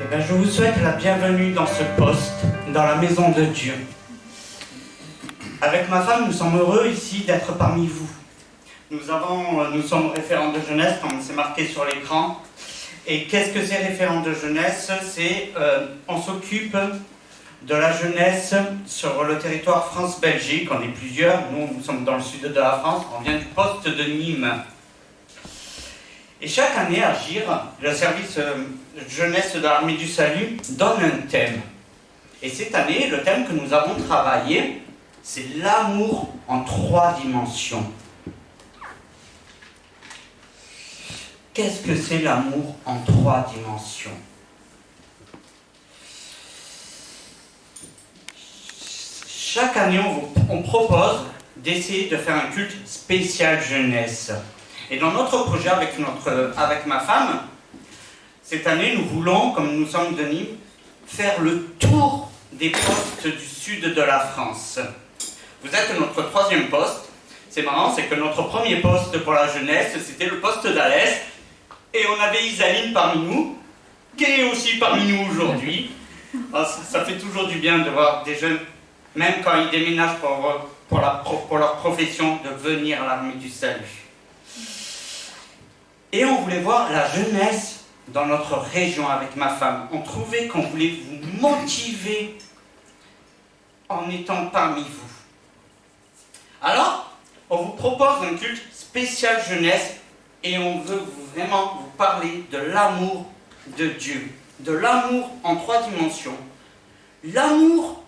Eh bien, je vous souhaite la bienvenue dans ce poste, dans la maison de Dieu. Avec ma femme, nous sommes heureux ici d'être parmi vous. Nous sommes référents de jeunesse, comme c'est marqué sur l'écran. Et qu'est-ce que c'est référents de jeunesse? On s'occupe de la jeunesse sur le territoire France-Belgique. On est plusieurs, nous sommes dans le sud de la France, on vient du poste de Nîmes. Et chaque année, Agir, le service jeunesse de l'Armée du Salut, donne un thème. Et cette année, le thème que nous avons travaillé, c'est l'amour en 3 dimensions. Qu'est-ce que c'est l'amour en 3 dimensions? Chaque année, on propose d'essayer de faire un culte spécial jeunesse. Et dans notre projet avec ma femme, cette année, nous voulons, comme nous sommes de Nîmes, faire le tour des postes du sud de la France. Vous êtes notre 3e poste. C'est marrant, c'est que notre premier poste pour la jeunesse, c'était le poste d'Alès. Et on avait Isaline parmi nous, qui est aussi parmi nous aujourd'hui. Ça fait toujours du bien de voir des jeunes, même quand ils déménagent pour leur profession, de venir à l'Armée du Salut. Et on voulait voir la jeunesse dans notre région avec ma femme. On trouvait qu'on voulait vous motiver en étant parmi vous. Alors, on vous propose un culte spécial jeunesse et on veut vraiment vous parler de l'amour de Dieu. De l'amour en 3 dimensions. L'amour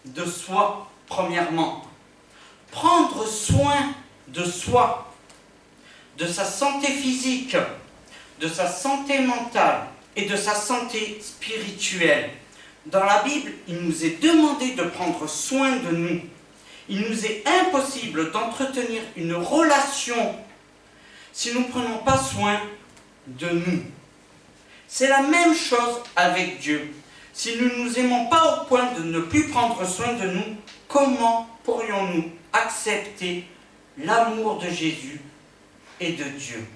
de soi, premièrement. Prendre soin de soi. De sa santé physique, de sa santé mentale et de sa santé spirituelle. Dans la Bible, il nous est demandé de prendre soin de nous. Il nous est impossible d'entretenir une relation si nous ne prenons pas soin de nous. C'est la même chose avec Dieu. Si nous ne nous aimons pas au point de ne plus prendre soin de nous, comment pourrions-nous accepter l'amour de Jésus et de Dieu?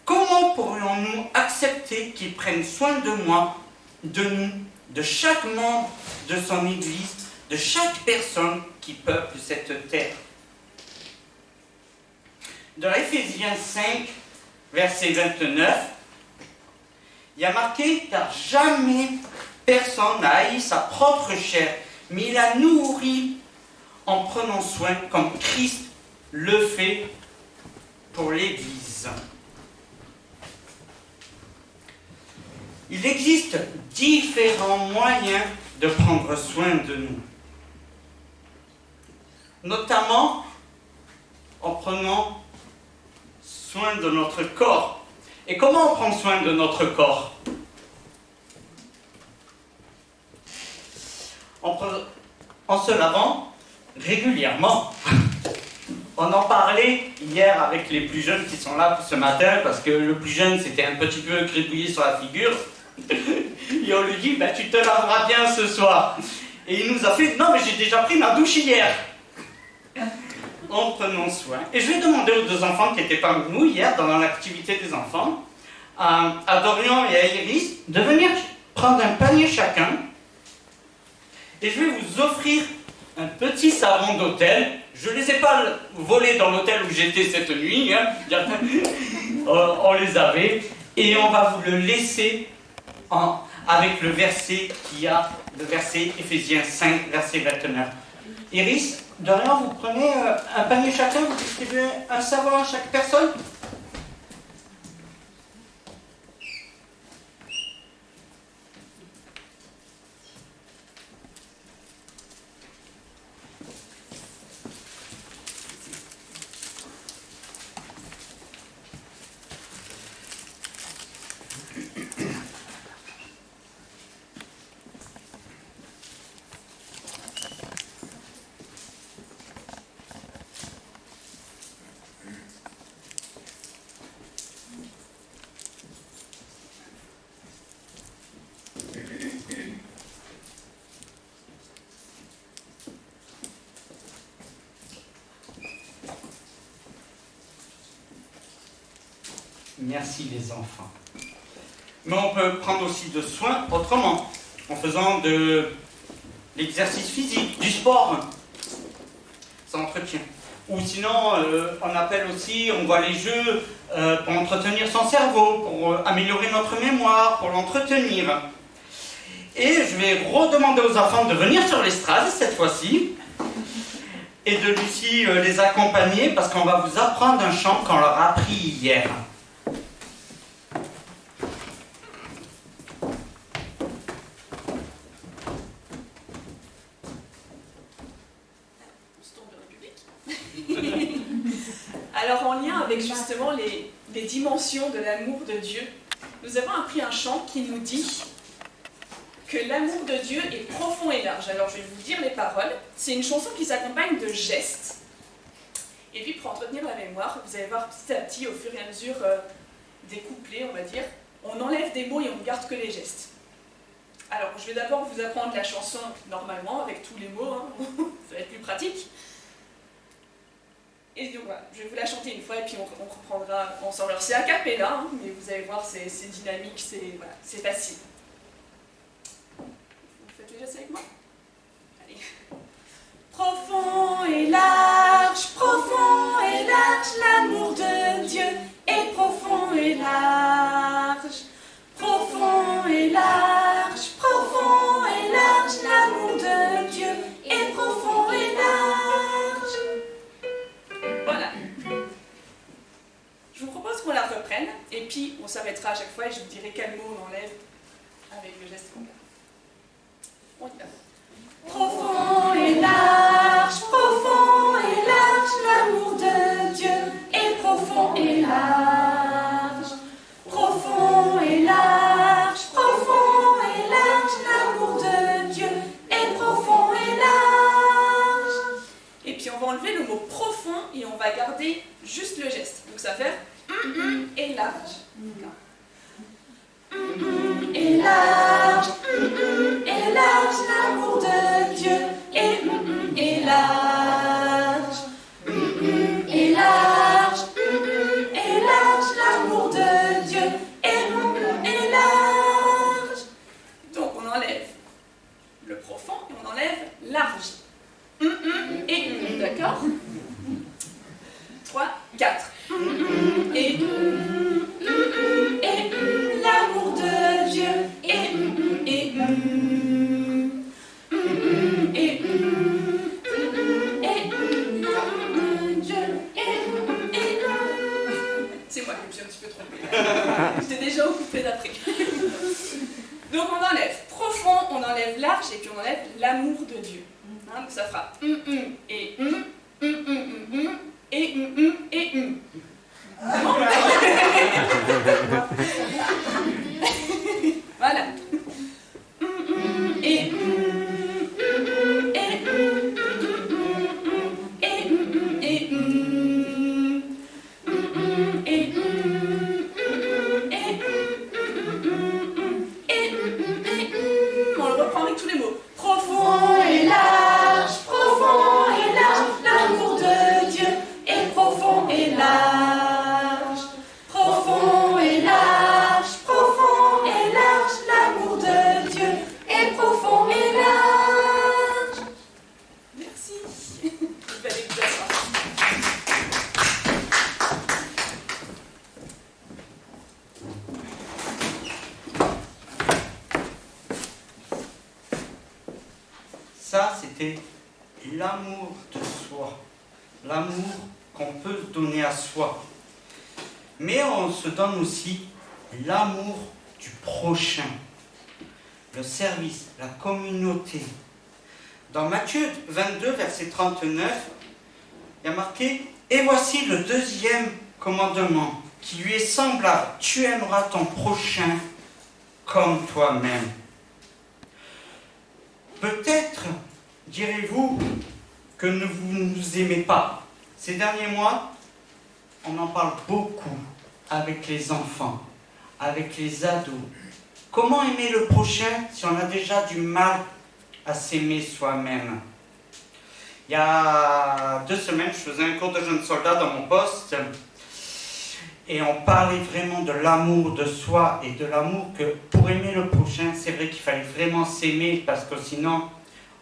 Comment pourrions-nous accepter qu'il prenne soin de moi, de nous, de chaque membre de son Église, de chaque personne qui peuple cette terre? Dans Éphésiens 5, verset 29, il y a marqué « Car jamais personne n'a haï sa propre chair, mais il la nourrit en prenant soin comme Christ le fait pour l'Église. » Il existe différents moyens de prendre soin de nous. Notamment en prenant soin de notre corps. Et comment on prend soin de notre corps? En se lavant régulièrement. On en parlait hier avec les plus jeunes qui sont là ce matin, parce que le plus jeune s'était un petit peu gribouillé sur la figure. Et on lui dit, tu te laveras bien ce soir. Et il nous a fait, non mais j'ai déjà pris ma douche hier. En prenant soin. Et je vais demander aux 2 enfants qui étaient parmi nous hier, dans l'activité des enfants, à Dorian et à Iris, de venir prendre un panier chacun. Et je vais vous offrir un petit savon d'hôtel. Je ne les ai pas volés dans l'hôtel où j'étais cette nuit. On les avait. Et on va vous le laisser avec le verset qu'il y a, le verset Éphésiens 5, verset 29. Iris, Dorian, vous prenez un panier chacun, vous distribuez un savon à chaque personne? Merci les enfants. Mais on peut prendre aussi de soin autrement, en faisant de l'exercice physique, du sport. Ça entretient. Ou sinon, on appelle aussi, on voit les jeux pour entretenir son cerveau, pour améliorer notre mémoire, pour l'entretenir. Et je vais redemander aux enfants de venir sur l'estrade cette fois-ci, et de Lucie les accompagner, parce qu'on va vous apprendre un chant qu'on leur a appris hier. Alors en lien avec justement les dimensions de l'amour de Dieu, nous avons appris un chant qui nous dit que l'amour de Dieu est profond et large. Alors je vais vous dire les paroles. C'est une chanson qui s'accompagne de gestes. Et puis pour entretenir la mémoire, vous allez voir petit à petit, au fur et à mesure des couplets, on va dire, on enlève des mots et on ne garde que les gestes. Alors je vais d'abord vous apprendre la chanson normalement, avec tous les mots, hein. Ça va être plus pratique. Et donc voilà, je vais vous la chanter une fois et puis on reprendra ensemble. Alors c'est a cappella, hein, mais vous allez voir, c'est dynamique, voilà, c'est facile. Vous faites les gestes avec moi? Allez. Profond et large, l'amour de Dieu est profond et large. Profond et large, l'amour de Dieu est profond et large. Voilà. Je vous propose qu'on la reprenne, et puis on s'arrêtera à chaque fois et je vous dirai quel mot on enlève avec le geste qu'on garde. On y va. Profond et large, l'amour de Dieu est profond et large. Profond et large, l'amour de Dieu est profond et large. Et puis on va enlever le mot profond et on va garder juste le geste. Donc ça va faire et large. Et large, l'amour de Dieu et large. Et large, l'amour de Dieu et large. Donc on enlève le profond et on enlève large. Et d'accord? 3, 4. Et l'amour de Dieu et c'est moi qui me suis un petit peu trompée. J'étais déjà occupée d'après. Donc on enlève profond, on enlève large et puis on enlève l'amour de Dieu. Hein, donc ça fera et et C'est bon? Voilà. Et on le reprend avec tous les mots. Profond et large, l'amour de Dieu est profond et large. Profond et large, l'amour de Dieu est profond et large. Merci. Belle expression. Ça, c'était l'amour de soi, l'amour qu'on peut donner à soi. Mais on se donne aussi l'amour du prochain, le service, la communauté. Dans Matthieu 22, verset 39, il y a marqué « Et voici le deuxième commandement, qui lui est semblable, tu aimeras ton prochain comme toi-même. » Peut-être direz-vous que vous ne nous aimez pas. Ces derniers mois, on en parle beaucoup avec les enfants, avec les ados. Comment aimer le prochain si on a déjà du mal à s'aimer soi-même? Il y a 2 semaines, je faisais un cours de jeunes soldats dans mon poste. Et on parlait vraiment de l'amour de soi et de l'amour que pour aimer le prochain, c'est vrai qu'il fallait vraiment s'aimer parce que sinon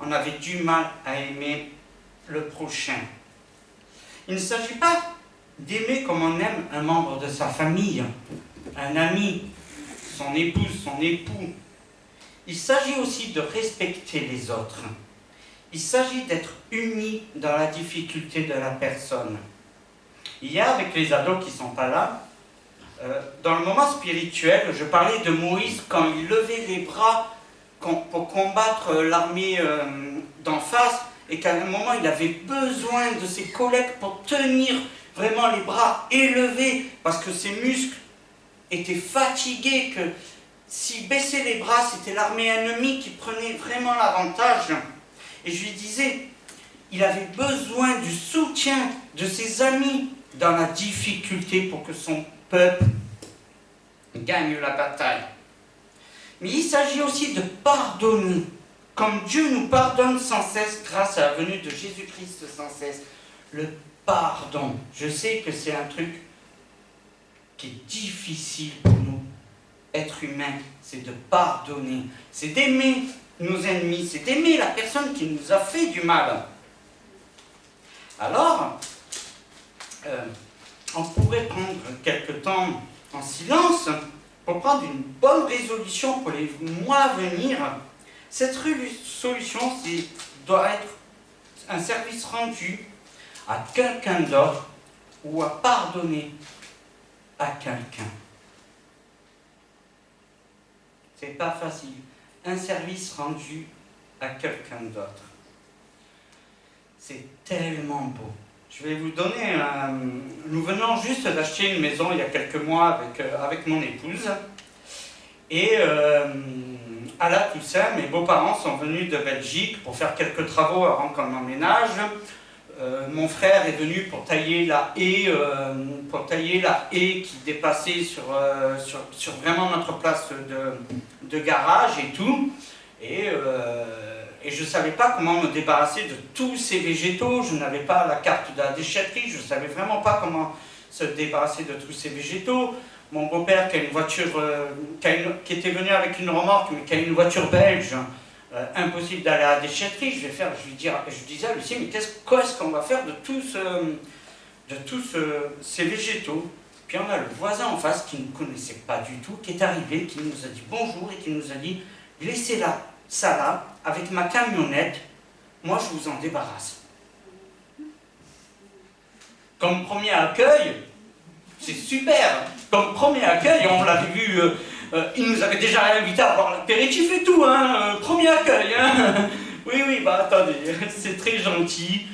on avait du mal à aimer le prochain. Il ne s'agit pas d'aimer comme on aime un membre de sa famille, un ami, son épouse, son époux. Il s'agit aussi de respecter les autres. Il s'agit d'être unis dans la difficulté de la personne. Hier, avec les ados qui ne sont pas là, dans le moment spirituel, je parlais de Moïse quand il levait les bras pour combattre l'armée d'en face et qu'à un moment il avait besoin de ses collègues pour tenir vraiment les bras élevés parce que ses muscles étaient fatigués, que s'il baissait les bras, c'était l'armée ennemie qui prenait vraiment l'avantage. Et je lui disais, il avait besoin du soutien de ses amis dans la difficulté pour que son peuple gagne la bataille. Mais il s'agit aussi de pardonner, comme Dieu nous pardonne sans cesse grâce à la venue de Jésus-Christ sans cesse. Le pardon, je sais que c'est un truc qui est difficile pour nous, êtres humains, c'est de pardonner, c'est d'aimer nos ennemis, c'est d'aimer la personne qui nous a fait du mal. Alors, on pourrait prendre quelque temps en silence pour prendre une bonne résolution pour les mois à venir. Cette solution doit être un service rendu à quelqu'un d'autre ou à pardonner à quelqu'un. C'est pas facile. Un service rendu à quelqu'un d'autre. C'est tellement beau. Je vais vous donner Nous venons juste d'acheter une maison il y a quelques mois avec mon épouse. Et à la Toussaint, mes beaux-parents sont venus de Belgique pour faire quelques travaux avant qu'on emménage. Mon frère est venu pour tailler la haie, qui dépassait sur vraiment notre place de garage et tout. Et je ne savais pas comment me débarrasser de tous ces végétaux. Je n'avais pas la carte de la déchetterie. Je ne savais vraiment pas comment se débarrasser de tous ces végétaux. Mon beau-père qui a une voiture, qui était venu avec une remorque, mais qui a une voiture belge, impossible d'aller à la déchetterie. Je disais à Lucie, mais qu'est-ce qu'on va faire de tous ces végétaux? Puis on a le voisin en face qui ne connaissait pas du tout, qui est arrivé, qui nous a dit bonjour et qui nous a dit, laissez ça là, avec ma camionnette, moi je vous en débarrasse. Comme premier accueil, c'est super. Comme premier accueil, on l'avait vu, il nous avait déjà invité à boire l'apéritif et tout, hein, premier accueil. Hein. Oui, bah attendez, c'est très gentil.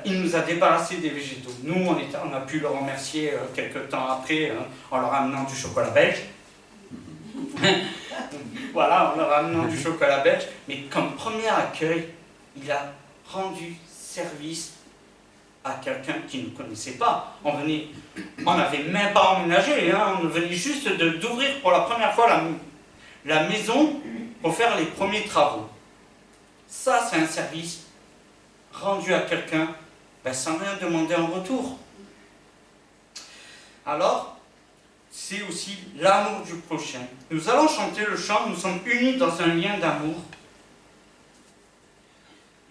Il nous a débarrassé des végétaux. Nous, on a pu le remercier quelques temps après, hein, en leur amenant du chocolat belge. Voilà, en leur amenant du chocolat belge. Mais comme premier accueil, il a rendu service à quelqu'un qui ne connaissait pas. On n'avait même pas emménagé, hein, on venait juste d'ouvrir pour la première fois la maison pour faire les premiers travaux. Ça, c'est un service rendu à quelqu'un sans rien demander en retour. Alors, c'est aussi l'amour du prochain. Nous allons chanter le chant, nous sommes unis dans un lien d'amour.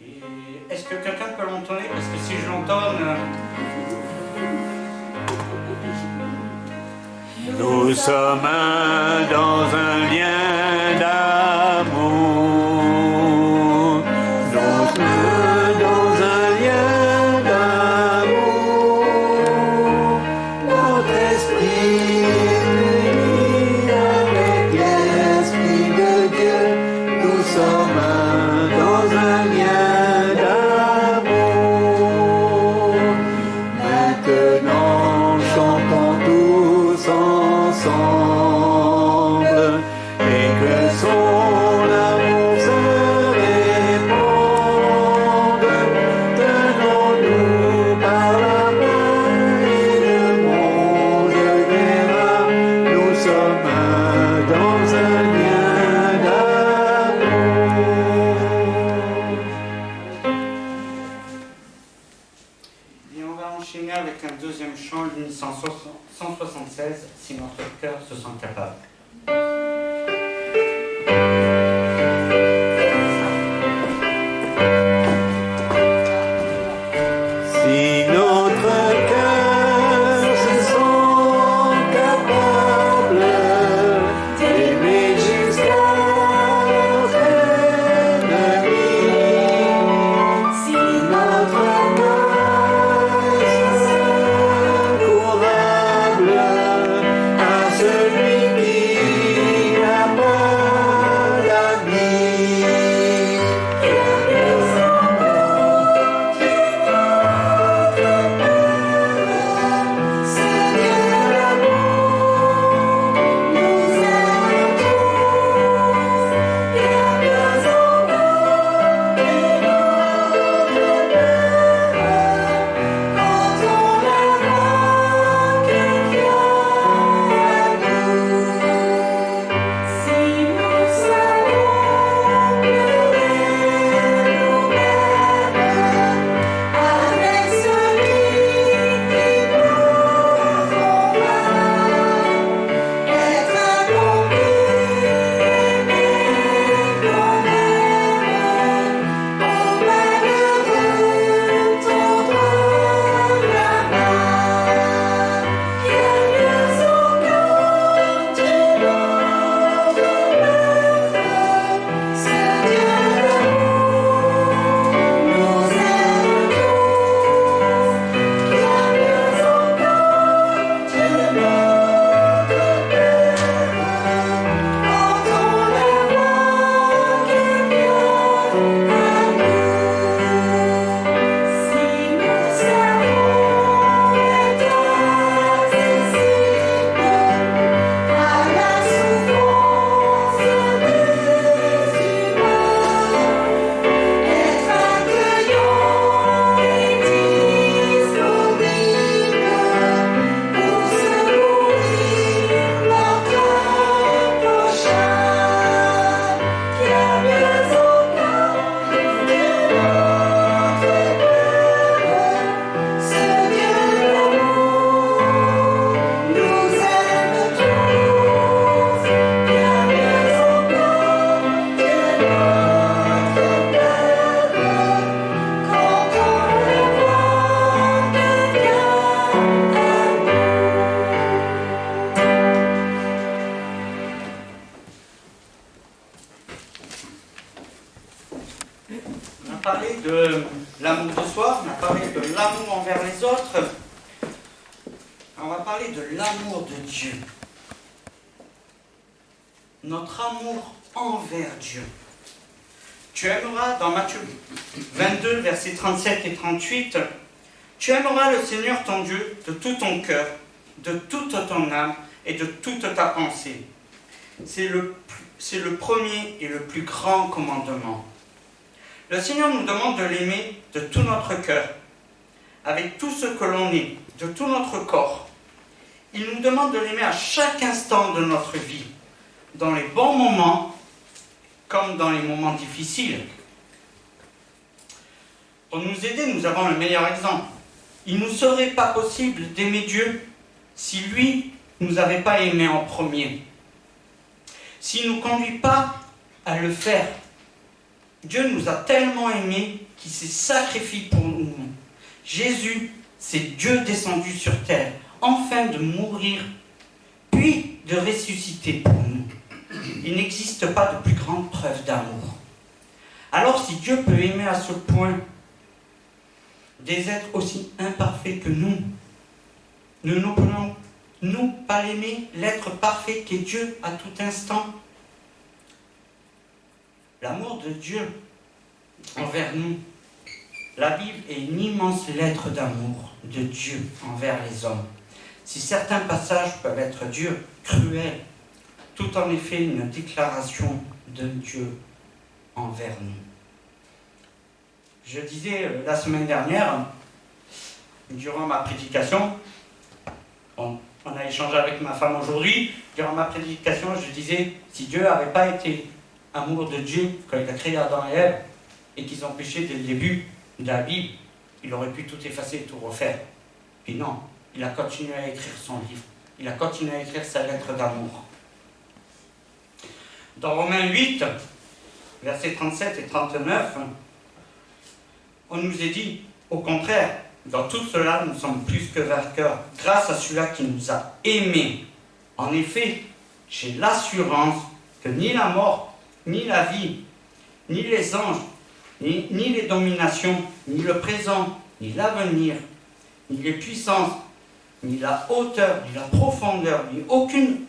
Et est-ce que quelqu'un peut l'entonner? Parce que si je l'entonne... Nous sommes dans un lien d'amour. Nous sommes dans un lien d'amour. Notre esprit uni avec l'Esprit de Dieu. Nous sommes dans un lien d'amour. Maintenant, chantons tous ensemble et que son amour se répande. Tenons-nous par la main et le monde verra. Nous sommes dans un lien d'amour. Et on va enchaîner avec un deuxième chant, le 170. 176, si notre cœur se sent capable. Si notre cœur se sent capable d'aimer jusqu'à notre ennemi, si notre cœur se sent courable à celui qui n'a pas d'amis, On a parlé de l'amour de soi, on a parlé de l'amour envers les autres. On va parler de l'amour de Dieu. Notre amour envers Dieu. Tu aimeras, dans Matthieu 22, versets 37 et 38, tu aimeras le Seigneur ton Dieu de tout ton cœur, de toute ton âme et de toute ta pensée. C'est le premier et le plus grand commandement. Le Seigneur nous demande de l'aimer de tout notre cœur, avec tout ce que l'on est, de tout notre corps. Il nous demande de l'aimer à chaque instant de notre vie, dans les bons moments comme dans les moments difficiles. Pour nous aider, nous avons le meilleur exemple. Il ne nous serait pas possible d'aimer Dieu si lui ne nous avait pas aimés en premier. S'il ne nous conduit pas à le faire, Dieu nous a tellement aimés qu'il s'est sacrifié pour nous. Jésus, c'est Dieu descendu sur terre, afin de mourir, puis de ressusciter pour nous. Il n'existe pas de plus grande preuve d'amour. Alors si Dieu peut aimer à ce point des êtres aussi imparfaits que nous, ne nous pouvons-nous pas l'aimer, l'être parfait qu'est Dieu à tout instant? L'amour de Dieu envers nous. La Bible est une immense lettre d'amour de Dieu envers les hommes. Si certains passages peuvent être durs, cruels, tout en effet une déclaration de Dieu envers nous. Je disais la semaine dernière, durant ma prédication, on a échangé avec ma femme aujourd'hui, durant ma prédication, je disais, si Dieu n'avait pas été amour de Dieu quand il a créé Adam et Ève, et qu'ils ont péché dès le début de la Bible, il aurait pu tout effacer et tout refaire. Puis non, il a continué à écrire son livre il a continué à écrire sa lettre d'amour. Dans Romains 8, versets 37 et 39, on nous est dit, au contraire, dans tout cela, nous sommes plus que vainqueurs, grâce à celui-là qui nous a aimés. En effet, j'ai l'assurance que ni la mort, ni la vie, ni les anges, ni les dominations, ni le présent, ni l'avenir, ni les puissances, ni la hauteur, ni la profondeur, ni aucune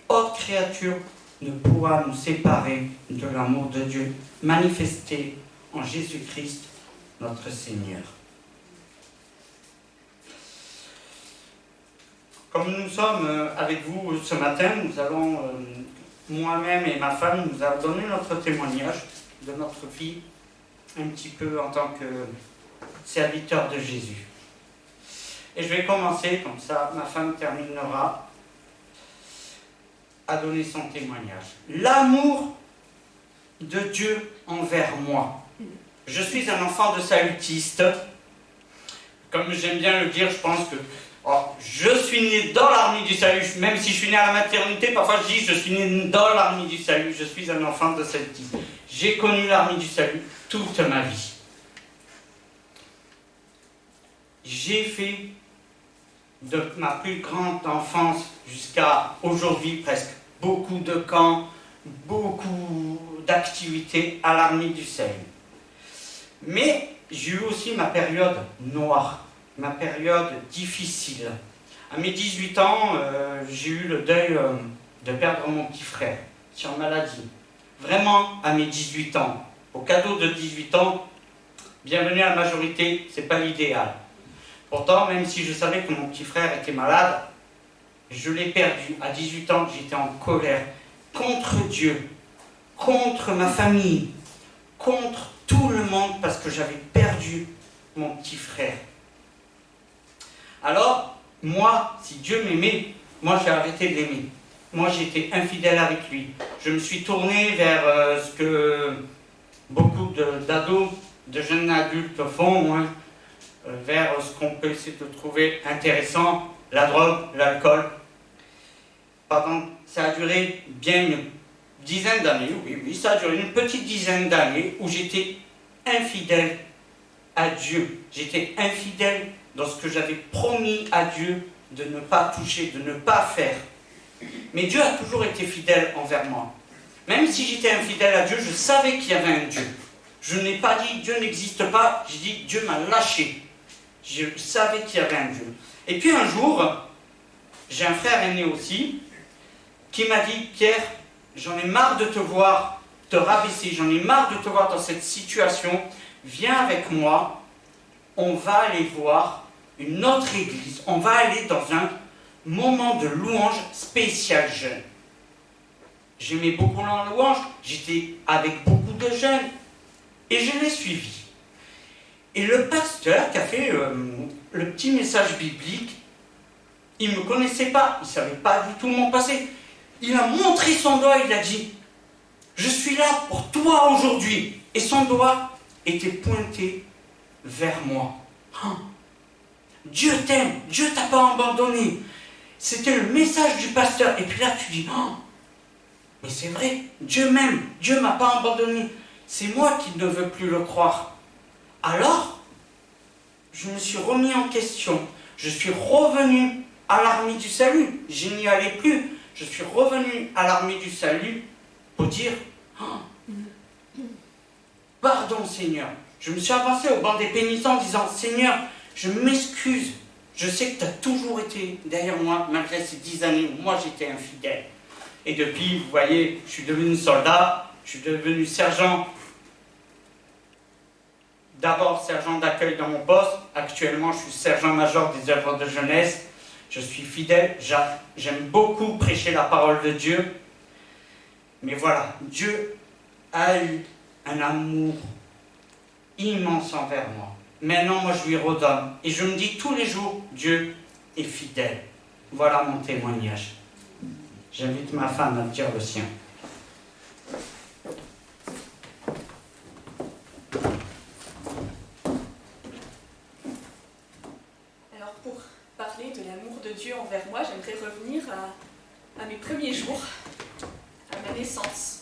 autre créature ne pourra nous séparer de l'amour de Dieu manifesté en Jésus-Christ, notre Seigneur. Comme nous sommes avec vous ce matin, nous allons, moi-même et ma femme, nous allons donner notre témoignage de notre vie, un petit peu en tant que serviteur de Jésus. Et je vais commencer, comme ça ma femme terminera, à donner son témoignage. L'amour de Dieu envers moi. Je suis un enfant de salutiste. Comme j'aime bien le dire, je pense que je suis né dans l'armée du salut. Même si je suis né à la maternité, parfois je dis je suis né dans l'armée du salut. Je suis un enfant de salutiste. J'ai connu l'armée du salut toute ma vie. J'ai fait de ma plus grande enfance jusqu'à aujourd'hui presque beaucoup de camps, beaucoup d'activités à l'armée du salut. Mais j'ai eu aussi ma période noire, ma période difficile. À mes 18 ans, j'ai eu le deuil de perdre mon petit frère sur maladie. Vraiment à mes 18 ans. Au cadeau de 18 ans, bienvenue à la majorité, c'est pas l'idéal. Pourtant, même si je savais que mon petit frère était malade, je l'ai perdu. À 18 ans, j'étais en colère contre Dieu, contre ma famille, contre tout le monde parce que j'avais perdu mon petit frère. Alors, moi, si Dieu m'aimait, moi j'ai arrêté de l'aimer. Moi j'étais infidèle avec lui. Je me suis tourné vers ce que beaucoup d'ados, de jeunes adultes font, hein, vers ce qu'on peut essayer de trouver intéressant, la drogue, l'alcool. Ça a duré bien une dizaine d'années, oui, ça a duré une petite dizaine d'années où j'étais infidèle à Dieu. J'étais infidèle dans ce que j'avais promis à Dieu de ne pas toucher, de ne pas faire. Mais Dieu a toujours été fidèle envers moi. Même si j'étais infidèle à Dieu, je savais qu'il y avait un Dieu. Je n'ai pas dit Dieu n'existe pas, j'ai dit Dieu m'a lâché. Je savais qu'il y avait un Dieu. Et puis un jour, j'ai un frère aîné aussi, qui m'a dit, Pierre, j'en ai marre de te voir te rabaisser, j'en ai marre de te voir dans cette situation, viens avec moi, on va aller voir une autre église, on va aller dans un moment de louange spécial jeune. J'aimais beaucoup la louange, j'étais avec beaucoup de jeunes, et je l'ai suivi. Et le pasteur qui a fait le petit message biblique, il ne me connaissait pas, il ne savait pas du tout mon passé. Il a montré son doigt, il a dit, je suis là pour toi aujourd'hui. Et son doigt était pointé vers moi. Oh, Dieu t'aime, Dieu t'a pas abandonné. C'était le message du pasteur. Et puis là tu dis, oh, mais c'est vrai, Dieu m'aime, Dieu m'a pas abandonné. C'est moi qui ne veux plus le croire. Alors, je me suis remis en question. Je suis revenu à l'armée du salut. Je n'y allais plus. Je suis revenu à l'armée du salut pour dire oh, pardon Seigneur. Je me suis avancé au banc des pénitents en disant Seigneur, je m'excuse. Je sais que tu as toujours été derrière moi malgré ces 10 années où moi j'étais infidèle. Et depuis, vous voyez, je suis devenu soldat, je suis devenu sergent. D'abord sergent d'accueil dans mon poste. Actuellement, je suis sergent-major des œuvres de jeunesse. Je suis fidèle, j'aime beaucoup prêcher la parole de Dieu. Mais voilà, Dieu a eu un amour immense envers moi. Maintenant, moi, je lui redonne. Et je me dis tous les jours, Dieu est fidèle. Voilà mon témoignage. J'invite ma femme à dire le sien. Dieu envers moi, j'aimerais revenir à mes premiers jours, à ma naissance.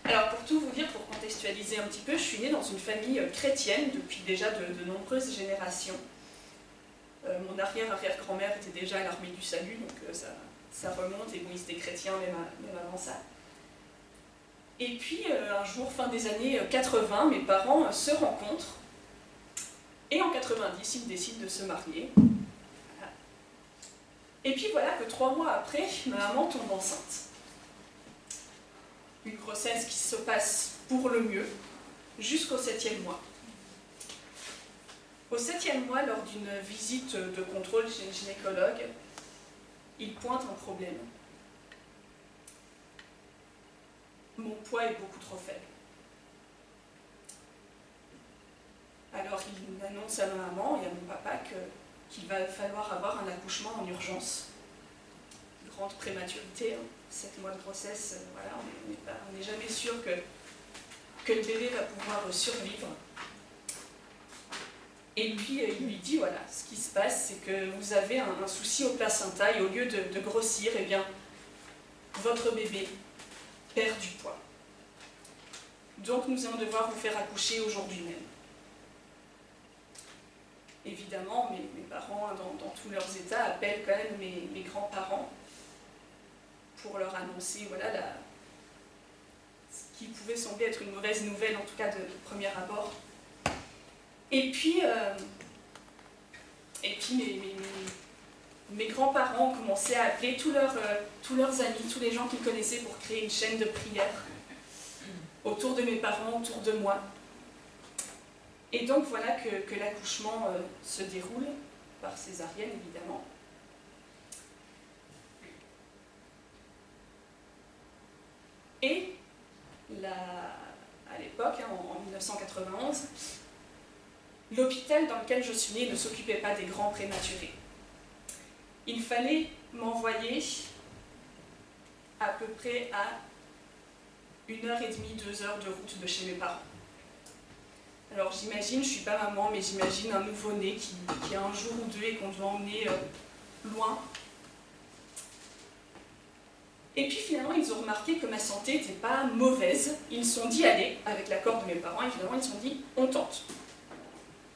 Alors pour tout vous dire, pour contextualiser un petit peu, je suis née dans une famille chrétienne depuis déjà de nombreuses générations. Mon arrière-arrière-grand-mère était déjà à l'armée du salut, donc ça remonte, et bon, ils étaient chrétiens même avant ça. Et puis un jour, fin des années 80, mes parents se rencontrent, et en 90, ils décident de se marier. Voilà. Et puis voilà que 3 mois après, ma maman tombe enceinte. Une grossesse qui se passe pour le mieux, jusqu'au 7e mois. Au 7e mois, lors d'une visite de contrôle chez le gynécologue, il pointe un problème. Mon poids est beaucoup trop faible. Alors il annonce à ma maman et à mon papa qu'il va falloir avoir un accouchement en urgence. Grande prématurité, 7 mois de grossesse, voilà, on n'est jamais sûr que le bébé va pouvoir survivre. Et puis il lui dit, voilà, ce qui se passe, c'est que vous avez un souci au placenta, et au lieu de grossir, eh bien, votre bébé perd du poids. Donc nous allons devoir vous faire accoucher aujourd'hui même. Évidemment, mes parents, dans tous leurs états, appellent quand même mes grands-parents pour leur annoncer, voilà, ce qui pouvait sembler être une mauvaise nouvelle, en tout cas de premier abord. Et puis mes grands-parents ont commencé à appeler tous leurs amis, tous les gens qu'ils connaissaient pour créer une chaîne de prière autour de mes parents, autour de moi. Et donc voilà que l'accouchement se déroule, par césarienne évidemment. Et à l'époque, en 1991, l'hôpital dans lequel je suis née ne s'occupait pas des grands prématurés. Il fallait m'envoyer à peu près à 1h30, 2 heures de route de chez mes parents. Alors j'imagine, je ne suis pas maman, mais j'imagine un nouveau-né qui a un jour ou deux et qu'on doit emmener loin. Et puis finalement, ils ont remarqué que ma santé n'était pas mauvaise. Ils se sont dit, allez, avec l'accord de mes parents, et finalement ils se sont dit, on tente.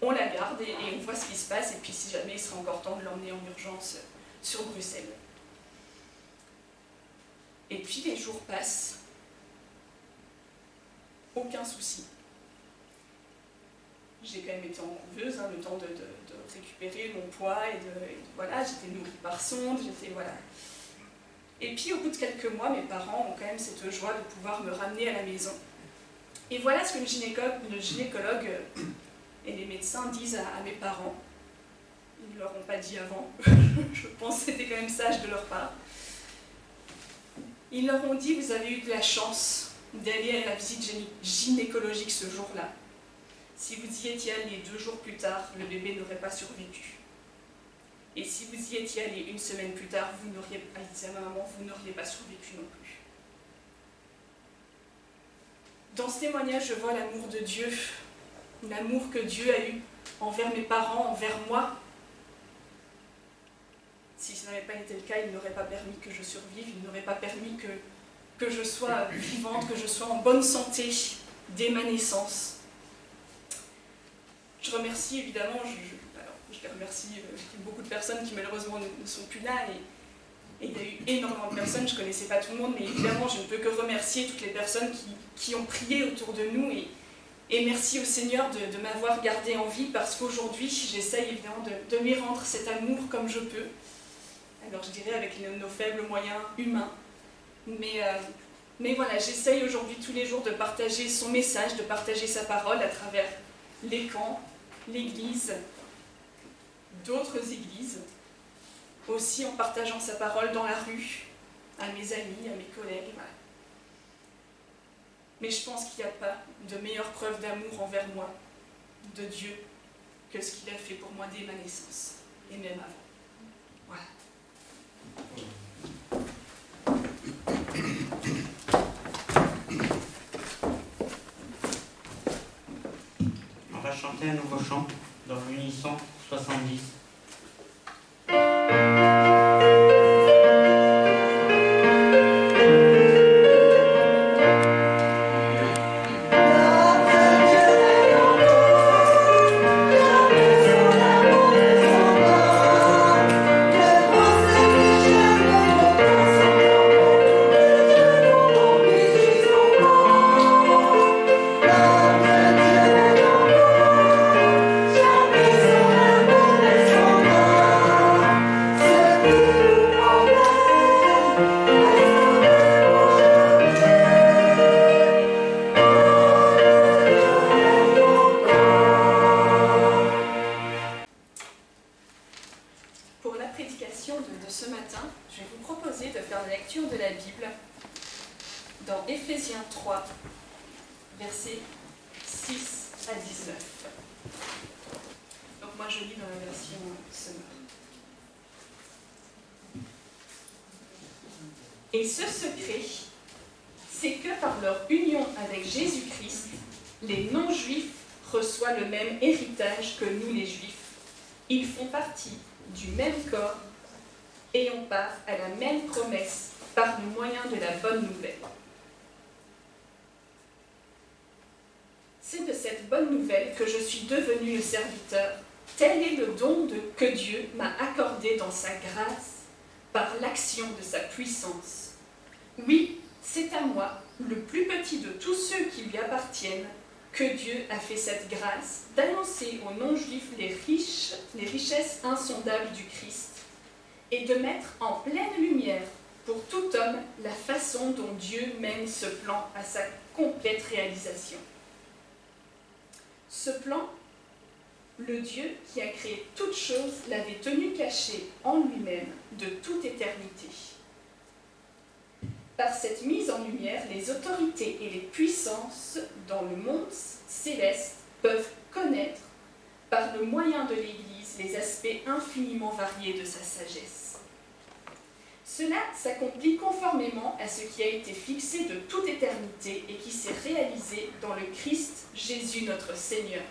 On la garde et on voit ce qui se passe, et puis si jamais il sera encore temps de l'emmener en urgence sur Bruxelles. Et puis les jours passent, aucun souci. J'ai quand même été en couveuse, le temps de récupérer mon poids, voilà, j'étais nourrie par sonde, voilà. Et puis au bout de quelques mois, mes parents ont quand même cette joie de pouvoir me ramener à la maison. Et voilà ce que le gynécologue et les médecins disent à mes parents. Ils ne leur ont pas dit avant, je pense que c'était quand même sage de leur part. Ils leur ont dit, vous avez eu de la chance d'aller à la visite gynécologique ce jour-là. Si vous y étiez allé 2 jours plus tard, le bébé n'aurait pas survécu. Et si vous y étiez allé 1 semaine plus tard, vous n'auriez pas survécu non plus. Dans ce témoignage, je vois l'amour de Dieu, l'amour que Dieu a eu envers mes parents, envers moi. Si ce n'avait pas été le cas, il n'aurait pas permis que je survive, il n'aurait pas permis que je sois vivante, que je sois en bonne santé dès ma naissance. Je remercie évidemment, je les remercie, beaucoup de personnes qui malheureusement ne sont plus là, et il y a eu énormément de personnes, je ne connaissais pas tout le monde, mais évidemment je ne peux que remercier toutes les personnes qui ont prié autour de nous, et merci au Seigneur de m'avoir gardée en vie, parce qu'aujourd'hui j'essaye évidemment de lui rendre cet amour comme je peux, alors je dirais avec nos faibles moyens humains, mais voilà, j'essaye aujourd'hui tous les jours de partager son message, de partager sa parole à travers les camps, l'église, d'autres églises, aussi en partageant sa parole dans la rue, à mes amis, à mes collègues. Voilà. Mais je pense qu'il n'y a pas de meilleure preuve d'amour envers moi, de Dieu, que ce qu'il a fait pour moi dès ma naissance, et même avant. Voilà. On va chanter un nouveau chant dans l'unisson 70. versets 6 à 19. Donc moi je lis dans la version Summer. Et ce secret, c'est que par leur union avec Jésus-Christ, les non-juifs reçoivent le même héritage que nous les juifs. Ils font partie du même corps et on part à la même promesse par le moyen de la bonne nouvelle. C'est de cette bonne nouvelle que je suis devenu le serviteur. Tel est le don que Dieu m'a accordé dans sa grâce par l'action de sa puissance. Oui, c'est à moi, le plus petit de tous ceux qui lui appartiennent, que Dieu a fait cette grâce d'annoncer aux non-juifs les richesses insondables du Christ et de mettre en pleine lumière pour tout homme la façon dont Dieu mène ce plan à sa complète réalisation. Ce plan, le Dieu qui a créé toutes choses l'avait tenu caché en lui-même de toute éternité. Par cette mise en lumière, les autorités et les puissances dans le monde céleste peuvent connaître, par le moyen de l'Église, les aspects infiniment variés de sa sagesse. Cela s'accomplit conformément à ce qui a été fixé de toute éternité et qui s'est réalisé dans le Christ Jésus notre Seigneur.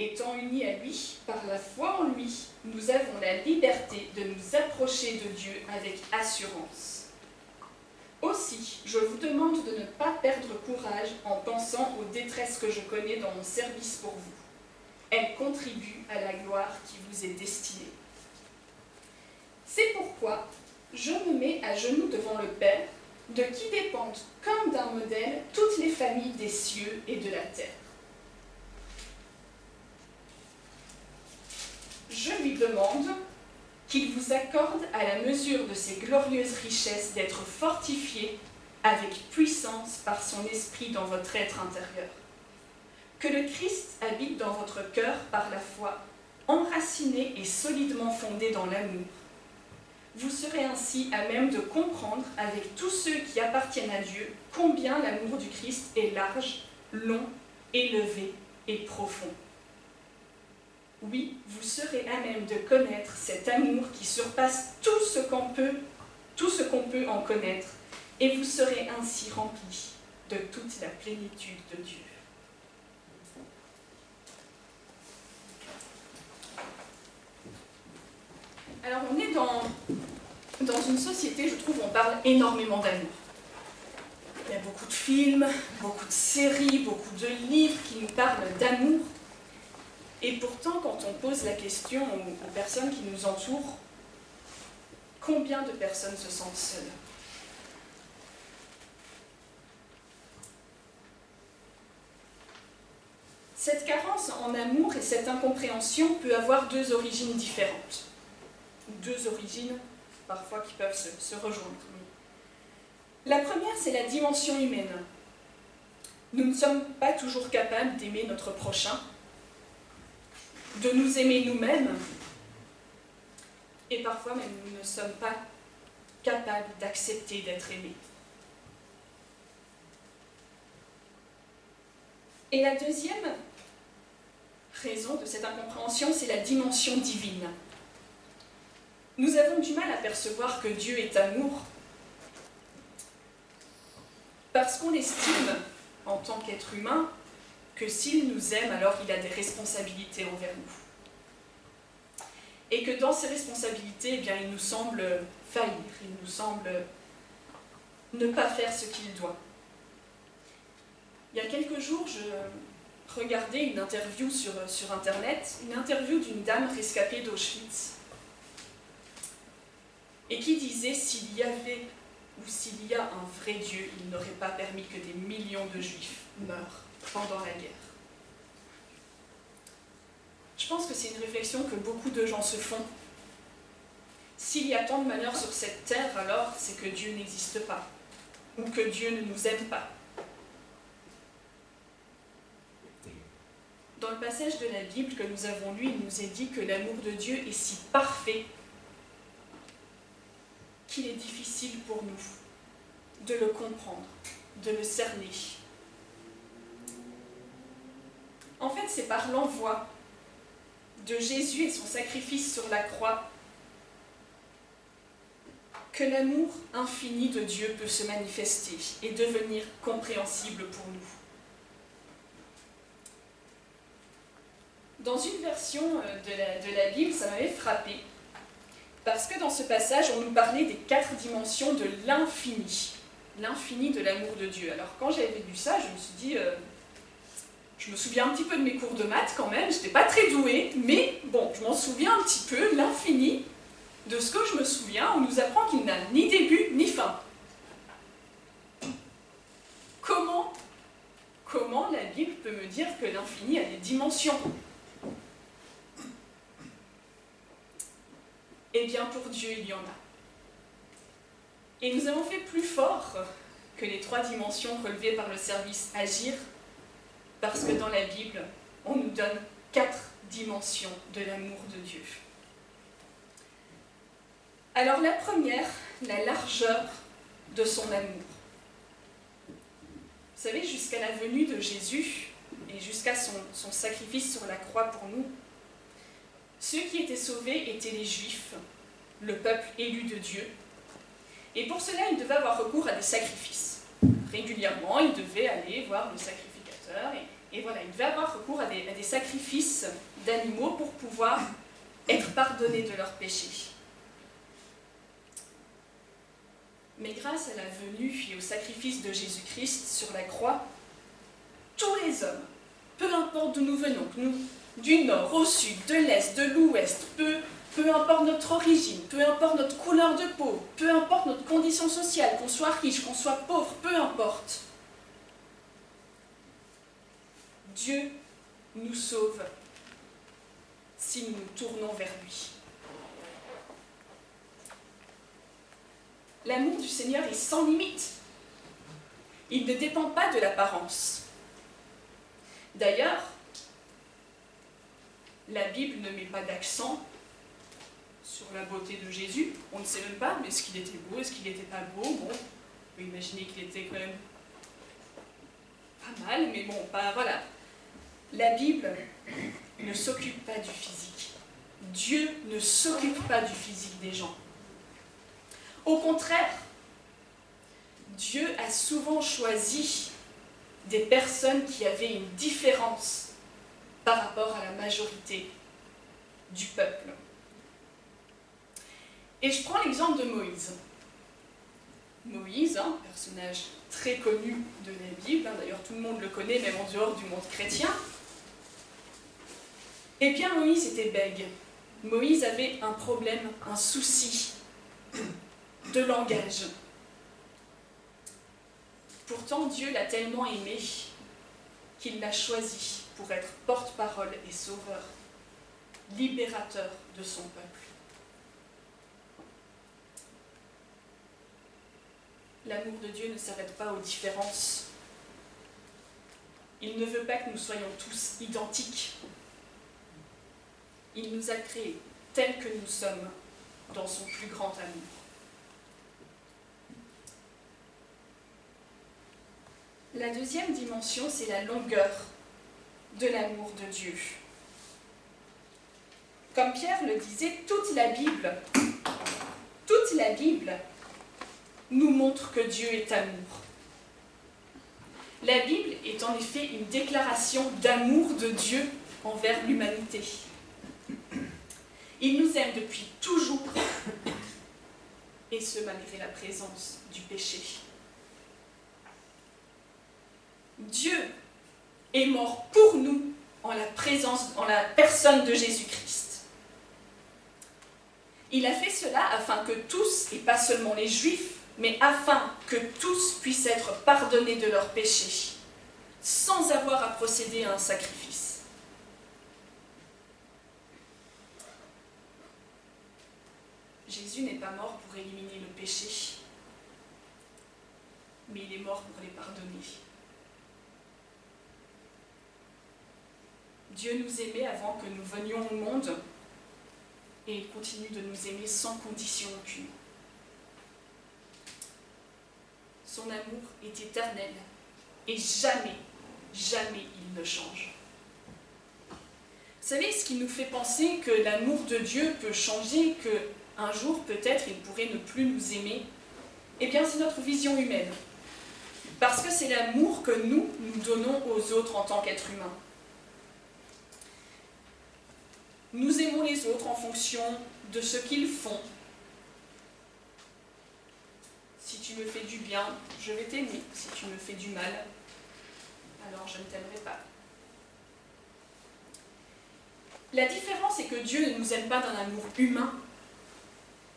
Étant unis à lui, par la foi en lui, nous avons la liberté de nous approcher de Dieu avec assurance. Aussi, je vous demande de ne pas perdre courage en pensant aux détresses que je connais dans mon service pour vous. Elles contribuent à la gloire qui vous est destinée. C'est pourquoi je me mets à genoux devant le Père, de qui dépendent comme d'un modèle toutes les familles des cieux et de la terre. Je lui demande qu'il vous accorde à la mesure de ses glorieuses richesses d'être fortifié avec puissance par son esprit dans votre être intérieur. Que le Christ habite dans votre cœur par la foi, enraciné et solidement fondé dans l'amour. Vous serez ainsi à même de comprendre avec tous ceux qui appartiennent à Dieu combien l'amour du Christ est large, long, élevé et profond. Oui, vous serez à même de connaître cet amour qui surpasse tout ce qu'on peut en connaître, et vous serez ainsi remplis de toute la plénitude de Dieu. Alors on est dans une société, je trouve, où on parle énormément d'amour. Il y a beaucoup de films, beaucoup de séries, beaucoup de livres qui nous parlent d'amour. Et pourtant, quand on pose la question aux personnes qui nous entourent, combien de personnes se sentent seules? Cette carence en amour et cette incompréhension peut avoir deux origines différentes. Deux origines, parfois, qui peuvent se rejoindre. La première, c'est la dimension humaine. Nous ne sommes pas toujours capables d'aimer notre prochain, de nous aimer nous-mêmes, et parfois même nous ne sommes pas capables d'accepter d'être aimés. Et la deuxième raison de cette incompréhension, c'est la dimension divine. Nous avons du mal à percevoir que Dieu est amour, parce qu'on estime, en tant qu'être humain, que s'il nous aime, alors il a des responsabilités envers nous. Et que dans ces responsabilités, eh bien, il nous semble faillir, il nous semble ne pas faire ce qu'il doit. Il y a quelques jours, je regardais une interview sur Internet, une interview d'une dame rescapée d'Auschwitz, et qui disait s'il y avait ou s'il y a un vrai Dieu, il n'aurait pas permis que des millions de Juifs meurent pendant la guerre. Je pense que c'est une réflexion que beaucoup de gens se font. S'il y a tant de malheur sur cette terre, alors c'est que Dieu n'existe pas, ou que Dieu ne nous aime pas. Dans le passage de la Bible que nous avons lu, il nous est dit que l'amour de Dieu est si parfait qu'il est difficile pour nous de le comprendre, de le cerner, En fait, c'est par l'envoi de Jésus et son sacrifice sur la croix que l'amour infini de Dieu peut se manifester et devenir compréhensible pour nous. Dans une version de la Bible, ça m'avait frappé, parce que dans ce passage, on nous parlait des 4 dimensions de l'infini de l'amour de Dieu. Alors quand j'avais lu ça, je me suis dit, je me souviens un petit peu de mes cours de maths quand même, je n'étais pas très douée, mais bon, je m'en souviens un petit peu, l'infini, de ce que je me souviens, on nous apprend qu'il n'a ni début ni fin. Comment la Bible peut me dire que l'infini a des dimensions? Eh bien, pour Dieu, il y en a. Et nous avons fait plus fort que les 3 dimensions relevées par le service Agir, parce que dans la Bible, on nous donne 4 dimensions de l'amour de Dieu. Alors la première, la largeur de son amour. Vous savez, jusqu'à la venue de Jésus et jusqu'à son sacrifice sur la croix pour nous, ceux qui étaient sauvés étaient les Juifs, le peuple élu de Dieu. Et pour cela, ils devaient avoir recours à des sacrifices. Régulièrement, ils devaient aller voir le sacrificateur et voilà, ils devaient avoir recours à des sacrifices d'animaux pour pouvoir être pardonnés de leurs péchés. Mais grâce à la venue et au sacrifice de Jésus-Christ sur la croix, tous les hommes, peu importe d'où nous venons, que nous, du nord au sud, de l'est, de l'ouest, peu importe notre origine, peu importe notre couleur de peau, peu importe notre condition sociale, qu'on soit riche, qu'on soit pauvre, peu importe, Dieu nous sauve si nous nous tournons vers lui. L'amour du Seigneur est sans limite. Il ne dépend pas de l'apparence. D'ailleurs, la Bible ne met pas d'accent sur la beauté de Jésus. On ne sait même pas, mais est-ce qu'il était beau, est-ce qu'il n'était pas beau? Bon, on peut imaginer qu'il était quand même pas mal, mais bon, voilà. La Bible ne s'occupe pas du physique. Dieu ne s'occupe pas du physique des gens. Au contraire, Dieu a souvent choisi des personnes qui avaient une différence par rapport à la majorité du peuple. Et je prends l'exemple de Moïse. Moïse, un personnage très connu de la Bible, d'ailleurs tout le monde le connaît, même en dehors du monde chrétien. Eh bien, Moïse était bègue. Moïse avait un problème, un souci de langage. Pourtant, Dieu l'a tellement aimé qu'il l'a choisi pour être porte-parole et sauveur, libérateur de son peuple. L'amour de Dieu ne s'arrête pas aux différences. Il ne veut pas que nous soyons tous identiques. Il nous a créés tels que nous sommes dans son plus grand amour. La deuxième dimension, c'est la longueur de l'amour de Dieu. Comme Pierre le disait, toute la Bible nous montre que Dieu est amour. La Bible est en effet une déclaration d'amour de Dieu envers l'humanité. Il nous aime depuis toujours, et ce malgré la présence du péché. Dieu est mort pour nous en la personne de Jésus-Christ. Il a fait cela afin que tous, et pas seulement les Juifs, mais afin que tous puissent être pardonnés de leurs péchés, sans avoir à procéder à un sacrifice. Jésus n'est pas mort pour éliminer le péché, mais il est mort pour les pardonner. Dieu nous aimait avant que nous venions au monde, et il continue de nous aimer sans condition aucune. Son amour est éternel, et jamais, jamais il ne change. savez, ce qui nous fait penser que l'amour de Dieu peut changer, qu'un jour peut-être il pourrait ne plus nous aimer, eh bien c'est notre vision humaine. Parce que c'est l'amour que nous donnons aux autres en tant qu'êtres humains. Nous aimons les autres en fonction de ce qu'ils font. Si tu me fais du bien, je vais t'aimer. Si tu me fais du mal, alors je ne t'aimerai pas. La différence est que Dieu ne nous aime pas d'un amour humain,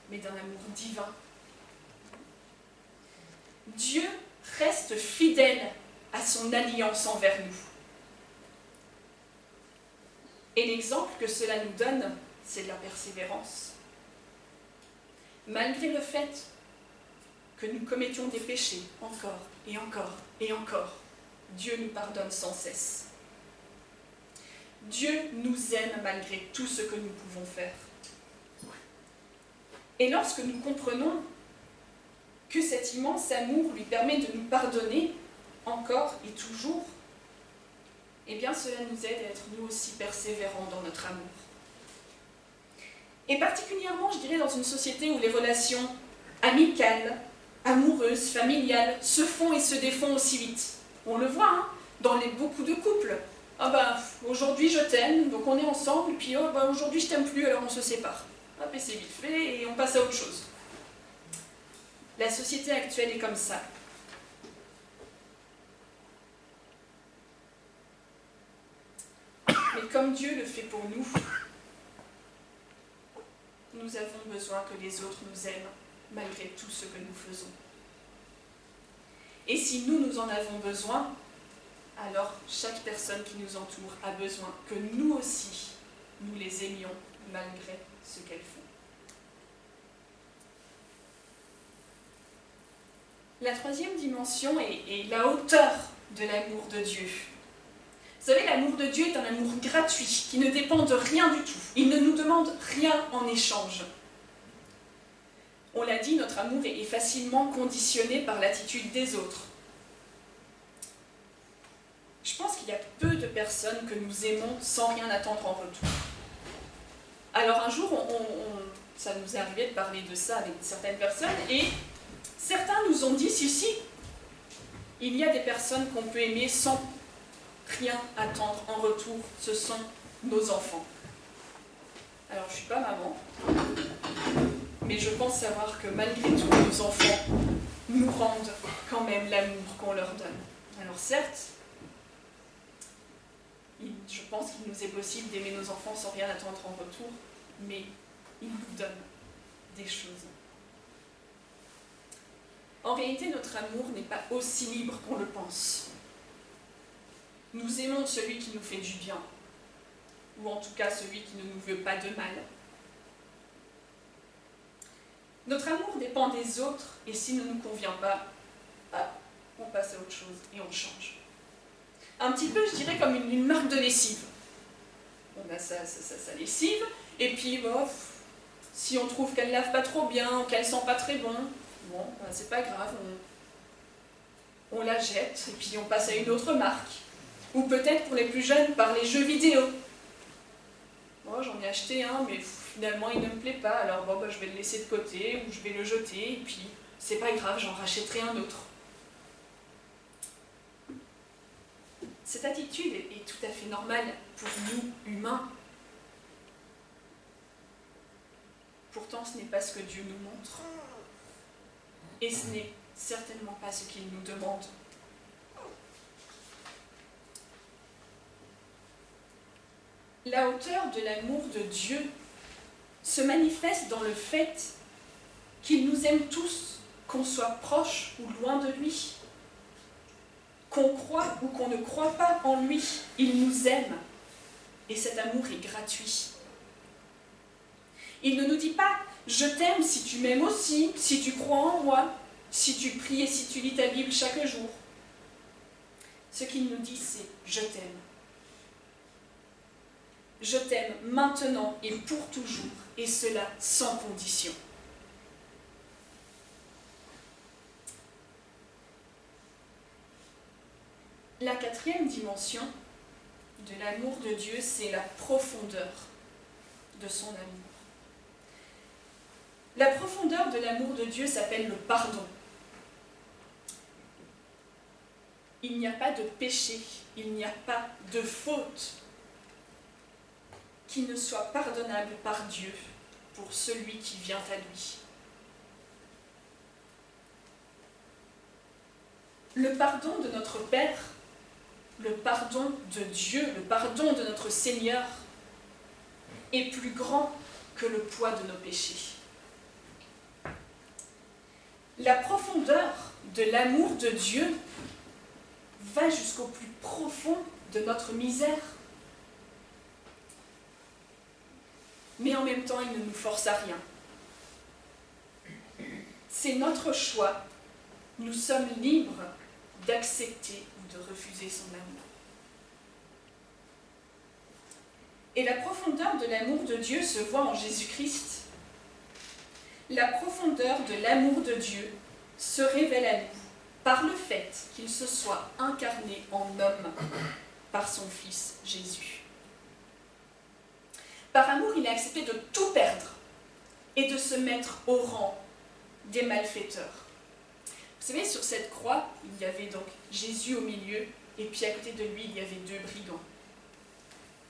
mais d'un amour divin. Dieu reste fidèle à son alliance envers nous. Et l'exemple que cela nous donne, c'est de la persévérance. Malgré le fait que nous commettions des péchés encore et encore et encore, Dieu nous pardonne sans cesse. Dieu nous aime malgré tout ce que nous pouvons faire. Et lorsque nous comprenons que cet immense amour lui permet de nous pardonner encore et toujours, eh bien cela nous aide à être nous aussi persévérants dans notre amour. Et particulièrement, je dirais, dans une société où les relations amicales, amoureuses, familiales se font et se défont aussi vite. On le voit, hein, dans beaucoup de couples. Ah ben, aujourd'hui je t'aime, donc on est ensemble, puis oh, ben, aujourd'hui je t'aime plus, alors on se sépare. Hop, et c'est vite fait, et on passe à autre chose. La société actuelle est comme ça. Mais comme Dieu le fait pour nous, nous avons besoin que les autres nous aiment, malgré tout ce que nous faisons. Et si nous en avons besoin, alors chaque personne qui nous entoure a besoin que nous aussi, nous les aimions malgré ce qu'elles font. La troisième dimension est la hauteur de l'amour de Dieu. Vous savez, l'amour de Dieu est un amour gratuit, qui ne dépend de rien du tout. Il ne nous demande rien en échange. On l'a dit, notre amour est facilement conditionné par l'attitude des autres. Je pense qu'il y a peu de personnes que nous aimons sans rien attendre en retour. Alors un jour, ça nous est arrivé de parler de ça avec certaines personnes, et certains nous ont dit, si, il y a des personnes qu'on peut aimer sans rien attendre en retour, ce sont nos enfants. Alors je ne suis pas maman, mais je pense savoir que malgré tout, nos enfants nous rendent quand même l'amour qu'on leur donne. Alors certes, je pense qu'il nous est possible d'aimer nos enfants sans rien attendre en retour, mais ils nous donnent des choses. En réalité, notre amour n'est pas aussi libre qu'on le pense. Nous aimons celui qui nous fait du bien, ou en tout cas celui qui ne nous veut pas de mal. Notre amour dépend des autres, et s'il ne nous convient pas, on passe à autre chose et on change. Un petit peu, je dirais, comme une marque de lessive. On a sa lessive, et puis, si on trouve qu'elle ne lave pas trop bien, ou qu'elle ne sent pas très bon, c'est pas grave, on la jette, et puis on passe à une autre marque. Ou peut-être pour les plus jeunes, par les jeux vidéo. Moi, j'en ai acheté un, mais finalement il ne me plaît pas, alors je vais le laisser de côté, ou je vais le jeter, et puis c'est pas grave, j'en rachèterai un autre. Cette attitude est tout à fait normale pour nous, humains. Pourtant, ce n'est pas ce que Dieu nous montre. Et ce n'est certainement pas ce qu'il nous demande. La hauteur de l'amour de Dieu se manifeste dans le fait qu'il nous aime tous, qu'on soit proche ou loin de lui. Qu'on croit ou qu'on ne croit pas en lui, il nous aime. Et cet amour est gratuit. Il ne nous dit pas « je t'aime si tu m'aimes aussi, si tu crois en moi, si tu pries et si tu lis ta Bible chaque jour ». Ce qu'il nous dit, c'est « je t'aime ». Je t'aime maintenant et pour toujours, et cela sans condition. La quatrième dimension de l'amour de Dieu, c'est la profondeur de son amour. La profondeur de l'amour de Dieu s'appelle le pardon. Il n'y a pas de péché, il n'y a pas de faute qui ne soit pardonnable par Dieu pour celui qui vient à lui. Le pardon de notre Père, le pardon de Dieu, le pardon de notre Seigneur est plus grand que le poids de nos péchés. La profondeur de l'amour de Dieu va jusqu'au plus profond de notre misère. Mais en même temps, il ne nous force à rien. C'est notre choix. Nous sommes libres d'accepter ou de refuser son amour. Et la profondeur de l'amour de Dieu se voit en Jésus-Christ. La profondeur de l'amour de Dieu se révèle à nous par le fait qu'il se soit incarné en homme par son Fils Jésus. Par amour, il a accepté de tout perdre et de se mettre au rang des malfaiteurs. Vous savez, sur cette croix, il y avait donc Jésus au milieu, et puis à côté de lui, il y avait deux brigands.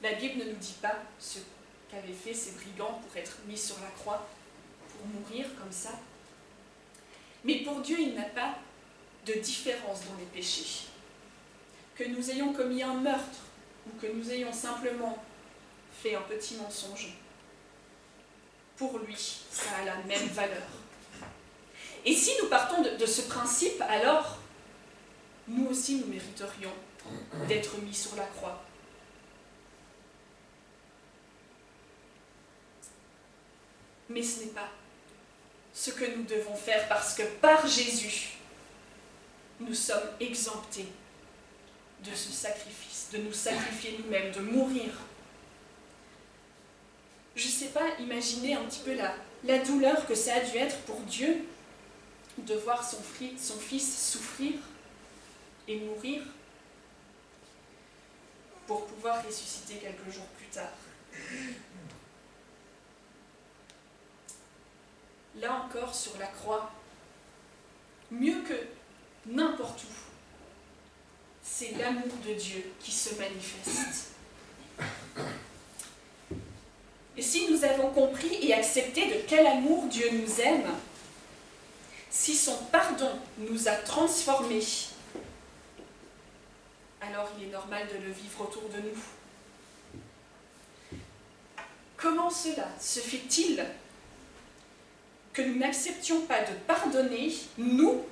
La Bible ne nous dit pas ce qu'avaient fait ces brigands pour être mis sur la croix, pour mourir comme ça. Mais pour Dieu, il n'a pas de différence dans les péchés. Que nous ayons commis un meurtre, ou que nous ayons simplement fait un petit mensonge, pour lui, ça a la même valeur. Et si nous partons de ce principe, alors nous aussi nous mériterions d'être mis sur la croix. Mais ce n'est pas ce que nous devons faire, parce que par Jésus, nous sommes exemptés de ce sacrifice, de nous sacrifier nous-mêmes, de mourir. Je ne sais pas, imaginez un petit peu la douleur que ça a dû être pour Dieu de voir son fils souffrir et mourir pour pouvoir ressusciter quelques jours plus tard. Là encore, sur la croix, mieux que n'importe où, c'est l'amour de Dieu qui se manifeste. Et si nous avons compris et accepté de quel amour Dieu nous aime, si son pardon nous a transformés, alors il est normal de le vivre autour de nous. Comment cela se fait-il que nous n'acceptions pas de pardonner, nous,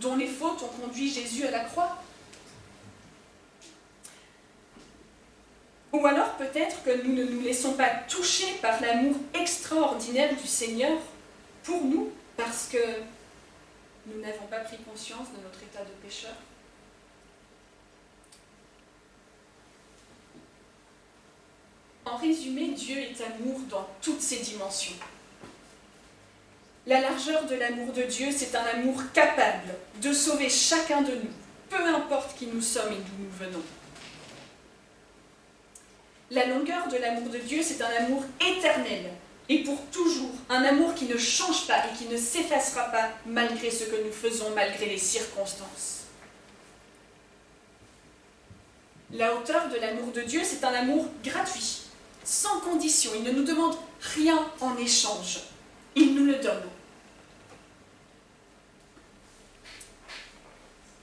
dont les fautes ont conduit Jésus à la croix? Ou alors peut-être que nous ne nous laissons pas toucher par l'amour extraordinaire du Seigneur pour nous, parce que nous n'avons pas pris conscience de notre état de pécheur. En résumé, Dieu est amour dans toutes ses dimensions. La largeur de l'amour de Dieu, c'est un amour capable de sauver chacun de nous, peu importe qui nous sommes et d'où nous venons. La longueur de l'amour de Dieu, c'est un amour éternel et pour toujours, un amour qui ne change pas et qui ne s'effacera pas malgré ce que nous faisons, malgré les circonstances. La hauteur de l'amour de Dieu, c'est un amour gratuit, sans condition. Il ne nous demande rien en échange. Il nous le donne.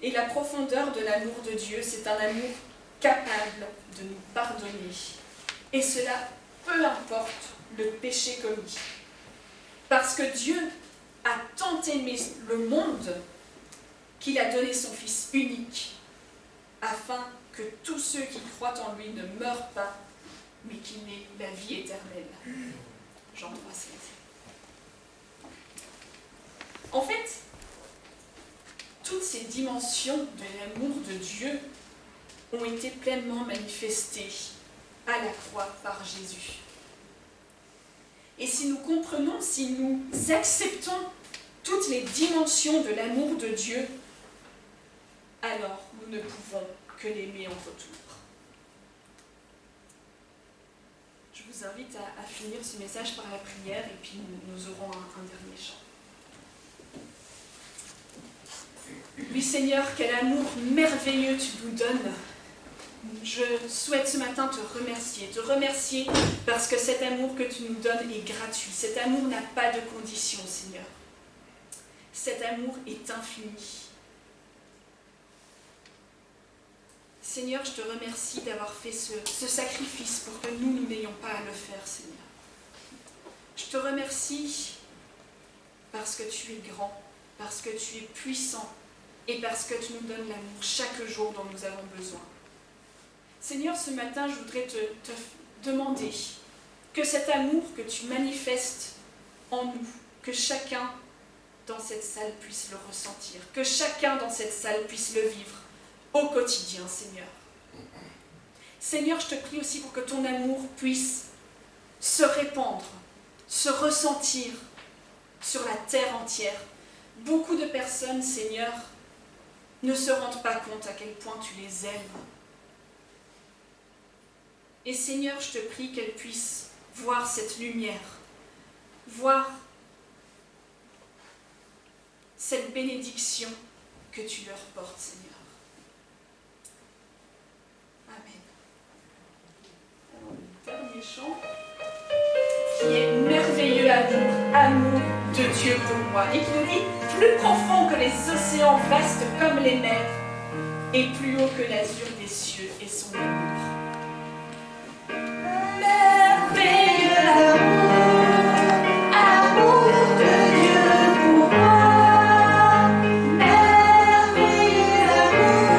Et la profondeur de l'amour de Dieu, c'est un amour capable de nous pardonner. Et cela, peu importe le péché commis. Parce que Dieu a tant aimé le monde qu'il a donné son Fils unique, afin que tous ceux qui croient en lui ne meurent pas, mais qu'il ait la vie éternelle. Jean 3,16. En fait, toutes ces dimensions de l'amour de Dieu ont été pleinement manifestées à la croix par Jésus. Et si nous comprenons, si nous acceptons toutes les dimensions de l'amour de Dieu, alors nous ne pouvons que l'aimer en retour. vous invite à finir ce message par la prière et puis nous aurons un dernier chant. Oui Seigneur, quel amour merveilleux tu nous donnes. Je souhaite ce matin te remercier parce que cet amour que tu nous donnes est gratuit. Cet amour n'a pas de conditions, Seigneur. Cet amour est infini. Seigneur, je te remercie d'avoir fait ce sacrifice pour que nous n'ayons pas à le faire, Seigneur. Je te remercie parce que tu es grand, parce que tu es puissant et parce que tu nous donnes l'amour chaque jour dont nous avons besoin. Seigneur, ce matin, je voudrais te demander que cet amour que tu manifestes en nous, que chacun dans cette salle puisse le ressentir, que chacun dans cette salle puisse le vivre au quotidien, Seigneur. Seigneur, je te prie aussi pour que ton amour puisse se répandre, se ressentir sur la terre entière. Beaucoup de personnes, Seigneur, ne se rendent pas compte à quel point tu les aimes. Et Seigneur, je te prie qu'elles puissent voir cette lumière, voir cette bénédiction que tu leur portes, Seigneur. Amen. Alors, le dernier chant, qui est merveilleux amour de Dieu pour moi, et qui nous dit plus profond que les océans, vastes comme les mers, et plus haut que l'azur des cieux est son amour. Merveilleux amour de Dieu pour moi, merveilleux amour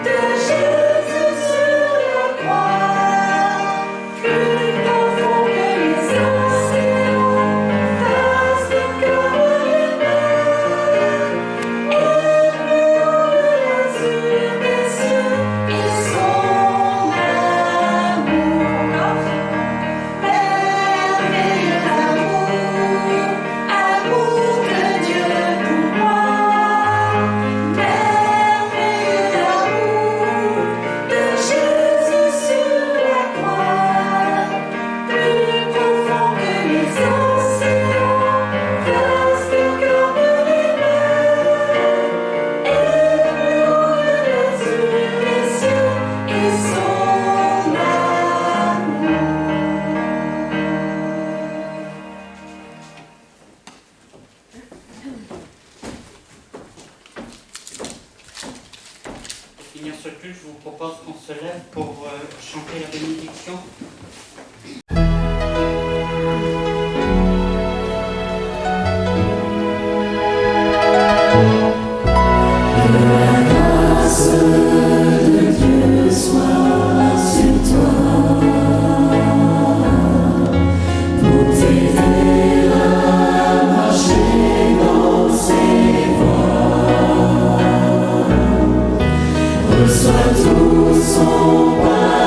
de Jésus sur la croix, plus profond que les océans, vaste comme les mers, et plus haut que l'azur des cieux et son je vous propose qu'on se lève pour chanter la bénédiction. Reçois tout son pardon.